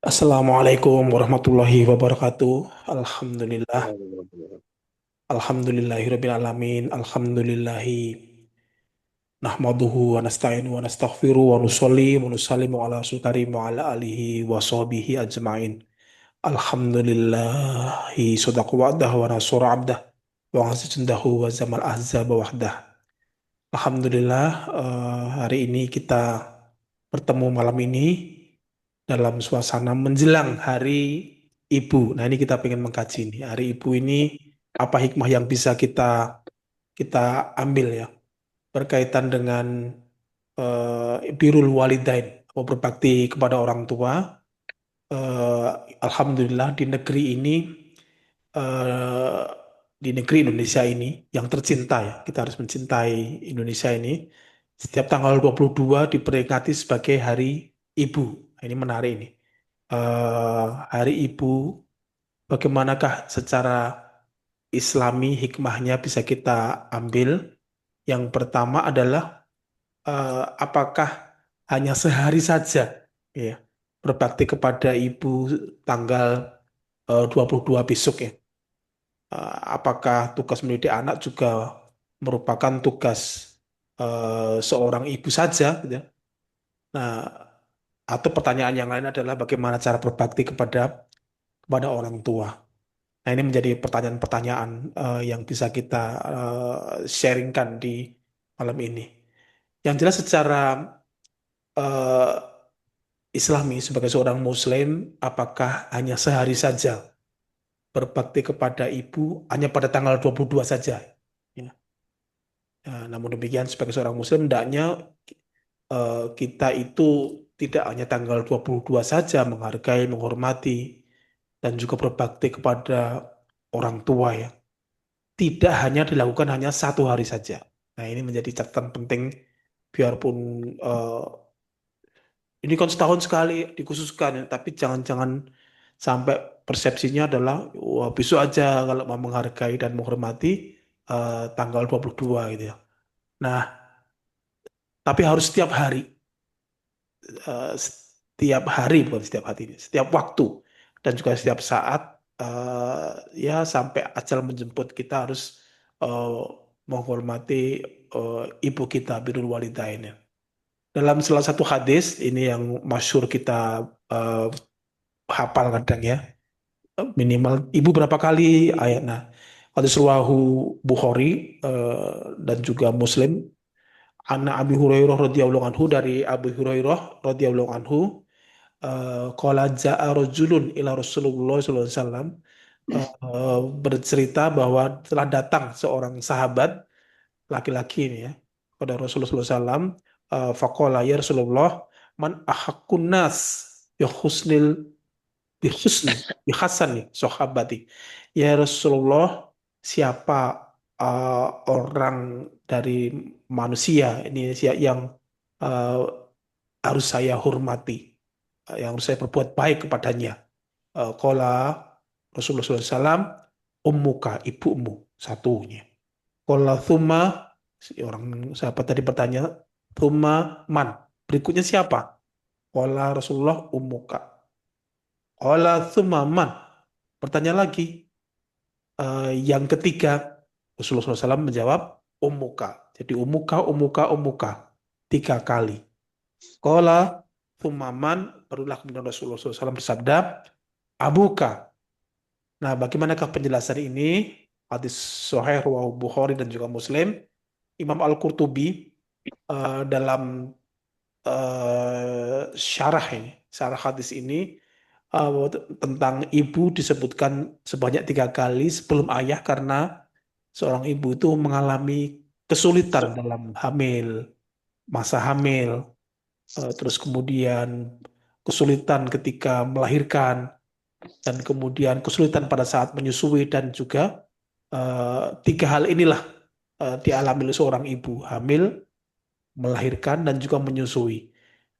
Assalamualaikum warahmatullahi wabarakatuh. Alhamdulillah. Alhamdulillah. Alhamdulillahirabbil alamin. Alhamdulillahi nahmaduhu wa nasta'inu wa nastaghfiru wa nusolli wa nusallimu ala sulkarim wa ala alihi wa sahbihi ajma'in. Alhamdulillahi sadaqa wa'dah wa nasura abdah wa ghazajundahu wa zamal ahzab wahdah. Alhamdulillah, hari ini kita bertemu malam ini dalam suasana menjelang Hari Ibu. Nah, ini kita pengen mengkaji nih. Hari Ibu ini apa hikmah yang bisa kita kita ambil ya berkaitan dengan birrul walidain atau berbakti kepada orang tua. Eh, Alhamdulillah di negeri ini eh, di negeri Indonesia ini yang tercinta ya. Kita harus mencintai Indonesia ini. Setiap tanggal 22 diperingati sebagai Hari Ibu. Nah, ini menarik ini. Hari Ibu, bagaimanakah secara Islami hikmahnya bisa kita ambil? Yang pertama adalah apakah hanya sehari saja ya berbakti kepada ibu tanggal 22 besok ya? Apakah tugas mendidik anak juga merupakan tugas seorang ibu saja gitu ya? Nah, atau pertanyaan yang lain adalah bagaimana cara berbakti kepada orang tua. Nah, ini menjadi pertanyaan-pertanyaan yang bisa kita sharingkan di malam ini. Yang jelas secara eh, Islami sebagai seorang Muslim, apakah hanya sehari saja berbakti kepada ibu, hanya pada tanggal 22 saja? Ya. Namun demikian sebagai seorang Muslim, hendaknya kita itu tidak hanya tanggal 22 saja menghargai, menghormati, dan juga berbakti kepada orang tua ya. Tidak hanya dilakukan hanya satu hari saja. Nah, ini menjadi catatan penting biarpun eh, ini kan setahun sekali dikhususkan, ya, tapi jangan-jangan sampai persepsinya adalah wah besok aja kalau mau menghargai dan menghormati tanggal 22 gitu ya. Nah, tapi harus setiap hari, setiap hari bukan setiap hari, setiap waktu dan juga setiap saat ya sampai ajal menjemput kita harus eh, menghormati ibu kita birrul walidain ya. Dalam salah satu hadis ini yang masyhur kita eh, hafal kadang ya, minimal ibu berapa kali ayat. Nah, hadis riwayat Bukhari dan juga Muslim. Anna Abi Hurairah radhiyallahu anhu, dari Abu Hurairah radhiyallahu anhu, qala ja'a rajulun ila Rasulullah sallallahu alaihi wasallam, bercerita bahwa telah datang seorang sahabat laki-laki ini ya kepada Rasulullah SAW. Faqala ya Rasulullah, man ahaqqun nas bi husnil bi husni bi hasani sahabati. Ya Rasulullah, siapa orang dari manusia ini yang uh, harus saya hormati, yang harus saya berbuat baik kepadanya? Qala Rasulullah SAW, ummuka, ibumu satunya. Qala thumma, si orang sahabat tadi bertanya, thumma man, berikutnya siapa? Qala Rasulullah, ummuka. Qala thumma man, bertanya lagi, yang ketiga. Rasulullah SAW menjawab, ummuka. Jadi ummuka, ummuka, ummuka, tiga kali. Qala thumma man, barulah kemudian Rasulullah SAW bersabda, abuka. Nah, bagaimanakah penjelasan ini? Hadis Sahih riwayat Bukhari dan juga Muslim. Imam Al-Qurtubi dalam syarah ini, syarah hadis ini, tentang ibu disebutkan sebanyak tiga kali sebelum ayah karena seorang ibu itu mengalami kesulitan dalam hamil, masa hamil, terus kemudian kesulitan ketika melahirkan, dan kemudian kesulitan pada saat menyusui, dan juga tiga hal inilah dialami oleh seorang ibu: hamil, melahirkan, dan juga menyusui.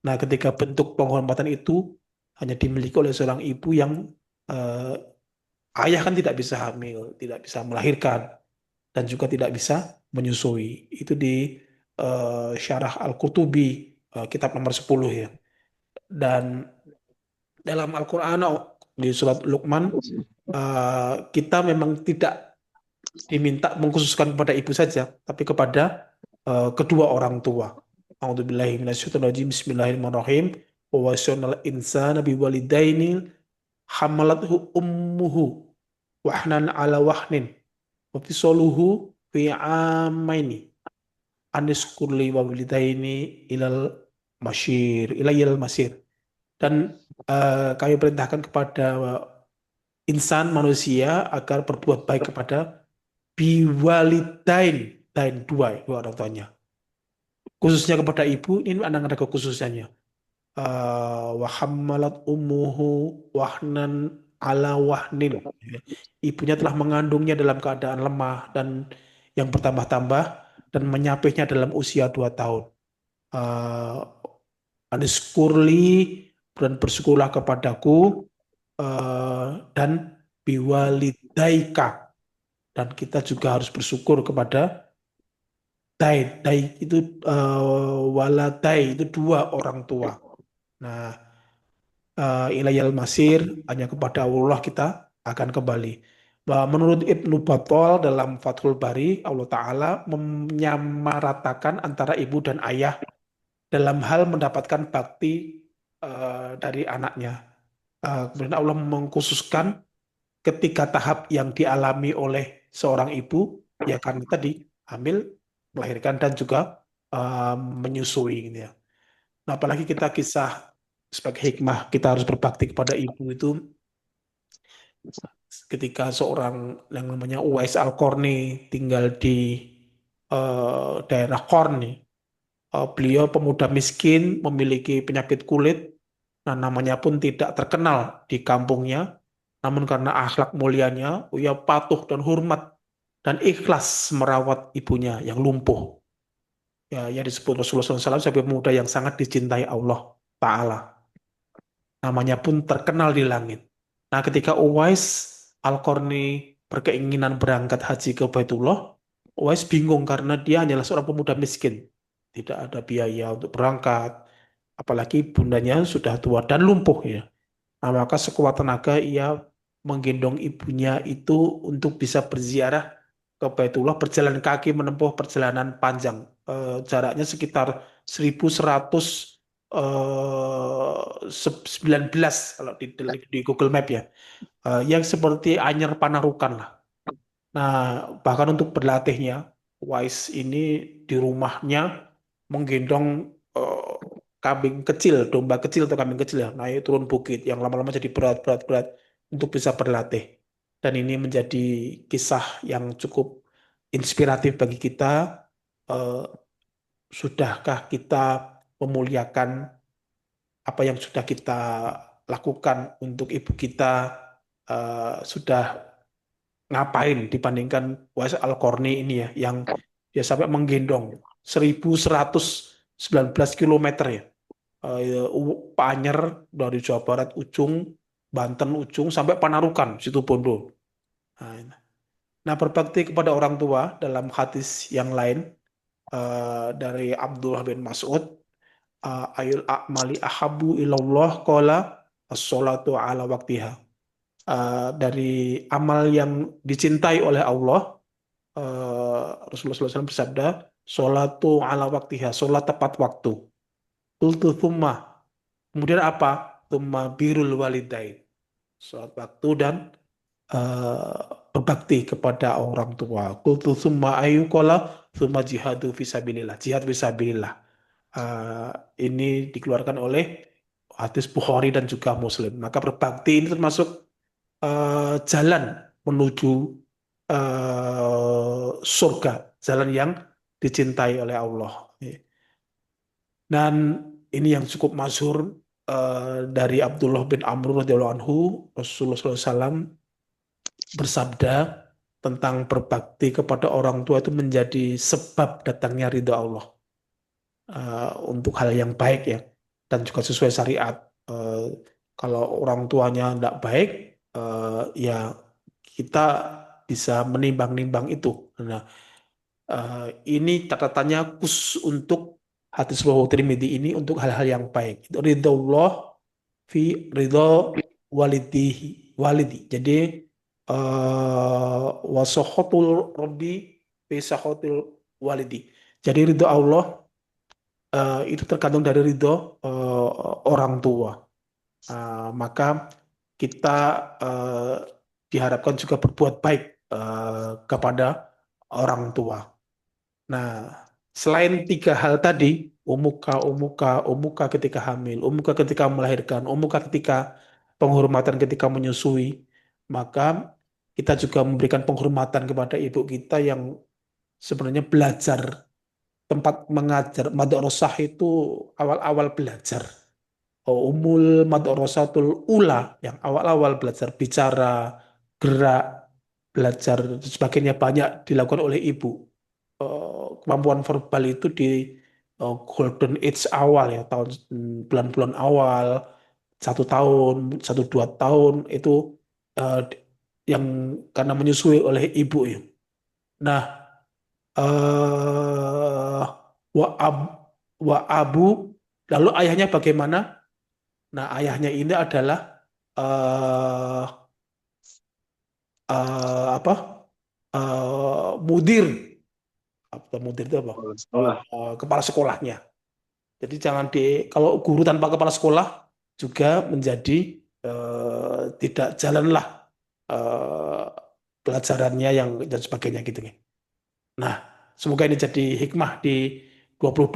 Nah, ketika bentuk penghormatan itu hanya dimiliki oleh seorang ibu yang eh, ayah kan tidak bisa hamil, tidak bisa melahirkan, dan juga tidak bisa menyusui. Itu di Syarah Al-Qurtubi, kitab nomor 10 ya. Dan dalam Al-Quran di surat Luqman kita memang tidak diminta mengkhususkan kepada ibu saja, tapi kepada kedua orang tua. A'udzubillahi minasyaitonirrajim. Bismillahirrahmanirrahim. Wa wasaynal insana biwalidaini hamalathu ummuhu wahnan ala wahnin wa fisaluhu fi amaini aniskurli wa walidaini ilal ilayal masir. Dan kami perintahkan kepada insan manusia agar berbuat baik kepada biwalidain, dain dua orang tuanya. Khususnya kepada ibu, ini ada kekhususannya. Wahamalat ummuhu wahnan ala wahnin. Ibunya telah mengandungnya dalam keadaan lemah dan yang bertambah-tambah dan menyapihnya dalam usia 2 tahun. Uh, Aniskurli dan bersyukurlah kepadaku dan biwalidaika, dan kita juga harus bersyukur kepada dai itu waladai itu dua orang tua. Nah, ilayal masir, hanya kepada Allah kita akan kembali. Menurut Ibnu Battal dalam Fathul Bari, Allah Ta'ala menyamaratakan antara ibu dan ayah dalam hal mendapatkan bakti dari anaknya. Kemudian Allah mengkhususkan ketika tahap yang dialami oleh seorang ibu, ya kan tadi hamil, melahirkan dan juga menyusui gitu ya. Nah, apalagi kita kisah sebagai hikmah kita harus berbakti kepada ibu itu ketika seorang yang namanya Uwais Al-Qarni tinggal di daerah Qarni. Beliau pemuda miskin, memiliki penyakit kulit, nah namanya pun tidak terkenal di kampungnya, namun karena akhlak mulianya, ia patuh dan hormat dan ikhlas merawat ibunya yang lumpuh. Ya, yang disebut Rasulullah SAW sebagai pemuda yang sangat dicintai Allah Ta'ala. Namanya pun terkenal di langit. Nah, ketika Uwais Al-Qarni berkeinginan berangkat haji ke Baitullah, Uwais bingung karena dia hanyalah seorang pemuda miskin. Tidak ada biaya untuk berangkat, apalagi bundanya sudah tua dan lumpuh ya. Nah, maka sekuat tenaga ia menggendong ibunya itu untuk bisa berziarah ke Baitullah, berjalan kaki menempuh perjalanan panjang. Jaraknya sekitar 1100 19 kalau di Google Map ya. Yang seperti Anyer Panarukan lah. Nah, bahkan untuk berlatihnya, Wise ini di rumahnya menggendong eh, kambing kecil, domba kecil atau kambing kecil ya, naik turun bukit yang lama-lama jadi berat untuk bisa berlatih. Dan ini menjadi kisah yang cukup inspiratif bagi kita. Eh, Sudahkah kita memuliakan apa yang sudah kita lakukan untuk ibu kita? Sudah ngapain dibandingkan Wais Al-Qarni ini ya, yang dia sampai menggendong 1119 kilometer ya. Panjer dari Jawa Barat ujung, Banten ujung sampai Panarukan, situ Bondo. Nah, berbakti kepada orang tua dalam hadis yang lain dari Abdullah bin Mas'ud, ayul a'mali ahabu ilallah qala as-salatu ala waktiha. Dari amal yang dicintai oleh Allah, Rasulullah SAW bersabda, sholatu ala waktiha, sholat tepat waktu. Qultu thumma, kemudian apa? Thumma birul walidain, sholat waktu dan eh, berbakti kepada orang tua. Qultu thumma ayu qala thumma jihadu fisabilillah, jihad fisabilillah. Eh, ini dikeluarkan oleh hadis Bukhari dan juga Muslim. Maka berbakti ini termasuk jalan menuju surga, jalan yang dicintai oleh Allah. Dan ini yang cukup masyhur dari Abdullah bin Amr radhiyallahu anhu, Rasulullah SAW bersabda tentang berbakti kepada orang tua itu menjadi sebab datangnya ridha Allah untuk hal yang baik ya, dan juga sesuai syariat. Eh, Kalau orang tuanya tidak baik, ya kita bisa menimbang-nimbang itu. Nah, ini catatannya khusus untuk hadis Riwayat Tirmidzi ini untuk hal-hal yang baik. Itu ridha Allah fi ridho walidi. Jadi wasokhotul robbi fi sakhotil walidi. Jadi ridho Allah itu tergantung dari ridho orang tua. Maka kita eh, diharapkan juga berbuat baik kepada orang tua. Nah, selain tiga hal tadi, umuka ketika hamil, umuka ketika melahirkan, umuka ketika penghormatan ketika menyusui, maka kita juga memberikan penghormatan kepada ibu kita yang sebenarnya belajar, tempat mengajar, madrasah itu awal-awal belajar. Umul madrasatul ula, yang awal-awal belajar bicara, gerak, belajar dan sebagainya banyak dilakukan oleh ibu. Kemampuan verbal itu di golden age awal ya, tahun bulan-bulan awal, 1 tahun, 1 2 tahun itu eh, yang karena menyusui oleh ibu ya. Nah, eh wa, ab- wa abu, lalu ayahnya bagaimana? Nah, ayahnya ini adalah eh apa? Mudir. Apa mudir itu apa? Kepala sekolah. Kepala sekolahnya. Jadi jangan kalau guru tanpa kepala sekolah juga menjadi tidak jalanlah eh, pelajarannya yang dan sebagainya gitu. Nah, semoga ini jadi hikmah di 22